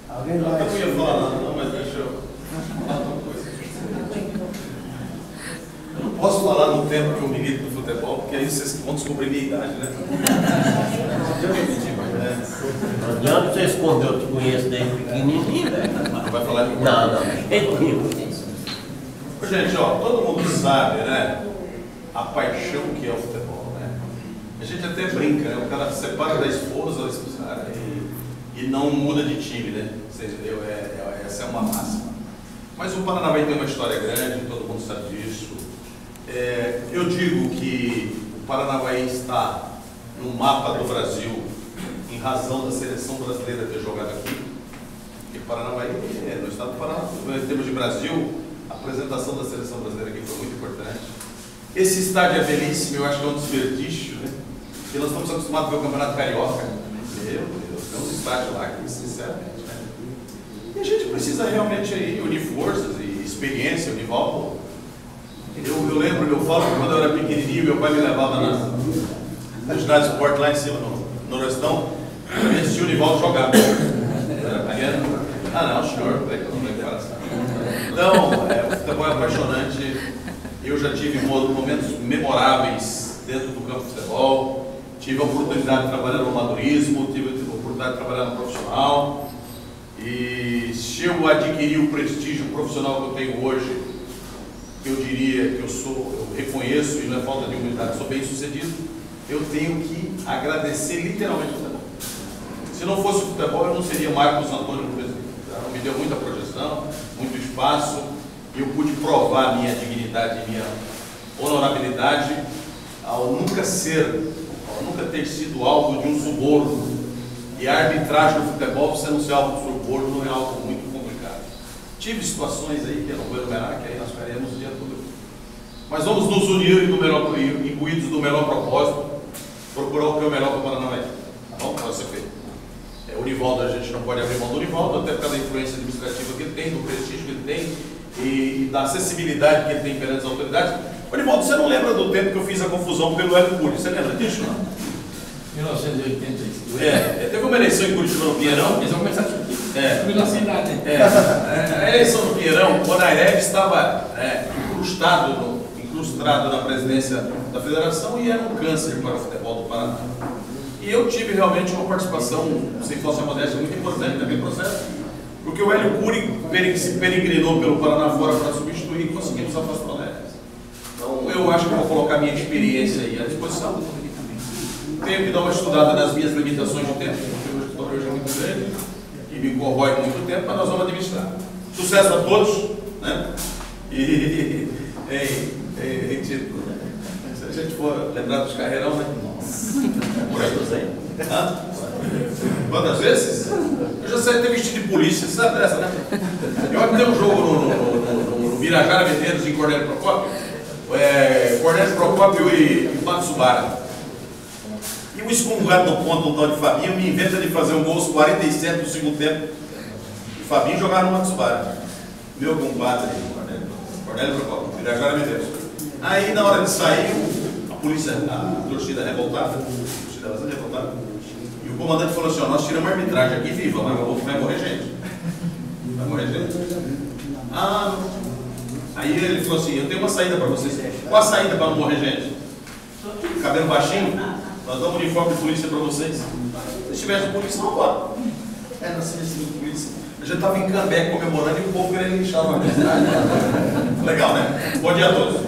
Alguém vai... Eu não ia falar nada, não, mas deixa eu falar uma coisa. Eu não posso falar no tempo que eu milito no futebol, porque aí vocês vão descobrir minha idade, né? Não adianta você esconder, eu te conheço desde pequenininho, velho. Não vai falar de Não. Gente, ó, todo mundo sabe, né? A paixão que é o futebol, né? A gente até brinca, né? O cara se separa da esposa e não muda de time, né? Você entendeu? Essa é uma máxima. Mas o Paranavaí tem uma história grande, todo mundo sabe disso. Eu digo que o Paranavaí está no mapa do Brasil em razão da seleção brasileira ter jogado aqui. Porque o Paranavaí, no estado do Paraná, em termos de Brasil, a apresentação da seleção brasileira aqui foi muito importante. Esse estádio é belíssimo, eu acho que é um desperdício, né? Porque nós estamos acostumados a ver o Campeonato Carioca. Meu Deus, tem uns estádios lá que, sinceramente, né? E a gente precisa realmente aí unir forças e experiência, unir Nivaldo. Eu lembro, eu falo que quando eu era pequenininho, meu pai me levava na cidade de esporte lá em cima, no Noroestão, e assistia o Nivaldo jogar. Ah, não, senhor, então, o futebol é apaixonante. Eu já tive momentos memoráveis dentro do campo de futebol. Tive a oportunidade de trabalhar no amadorismo, tive a oportunidade de trabalhar no profissional. E se eu adquirir o prestígio profissional que eu tenho hoje, eu diria que eu reconheço, e não é falta de humildade, sou bem sucedido, eu tenho que agradecer literalmente o futebol. Se não fosse o futebol, eu não seria Marcos Antônio presidente. Me deu muita projeção, muito espaço, e eu pude provar minha dignidade e minha honorabilidade ao nunca ter sido alvo de um suborno. E a arbitragem do futebol, você não ser alvo de suborno, não é algo muito complicado. Tive situações aí que eu não vou enumerar, que aí nós faremos o dia todo. Mas vamos nos unir imbuídos do melhor propósito, procurar o que é o melhor para o Paranavaí. Tá bom? Para você ver. O Nivaldo, a gente não pode abrir mão do Nivaldo, até por causa da influência administrativa que ele tem, do prestígio que ele tem e da acessibilidade que ele tem perante as autoridades. O Nivaldo, você não lembra do tempo que eu fiz a confusão pelo Hélio Cury? Você lembra disso, não? 1985. Teve uma eleição em Curitiba no Pinheirão. Eles vão começar a subir na cidade. A eleição no Pinheirão, o Onaireb estava incrustado na presidência da federação e era um câncer para o futebol do Paraná. E eu tive realmente uma participação, sem falsa modéstia, muito importante naquele processo, porque o Hélio Cury se peregrinou pelo Paraná fora para substituir e conseguimos afastar o Neves. Então eu acho que vou colocar minha experiência aí à disposição. Tenho que dar uma estudada nas minhas limitações de tempo, porque o escritório hoje é muito grande e me corrói muito tempo, mas nós vamos administrar. Sucesso a todos, né? Tito, se a gente for lembrar dos carreirão, né? Por aí. Quantas vezes? Eu já saí até vestido de polícia, você sabe dessa, né? Eu acho que tem um jogo no Virajara Medeiros em Cornélio Procópio. Cornélio Procópio e Matsubara. E o excomungado no ponto, um tal de Fabinho, me inventa de fazer um gol aos 47 do segundo tempo. O Fabinho jogava no Matsubara. Meu compadre, Cornélio Procópio, Virajara Medeiros. Aí, na hora de sair, a torcida revoltada, e o comandante falou assim: ó, nós tiramos a arbitragem aqui viva, mas vai morrer gente. Vai morrer gente. Aí ele falou assim: eu tenho uma saída para vocês. Qual a saída para não morrer gente? Cabelo baixinho, nós damos um uniforme de polícia para vocês. Se tivesse polícia, não pode. Nós tínhamos de polícia. A gente estava em Cambé comemorando e o povo querendo lixar uma arbitragem. Legal, né? Bom dia a todos.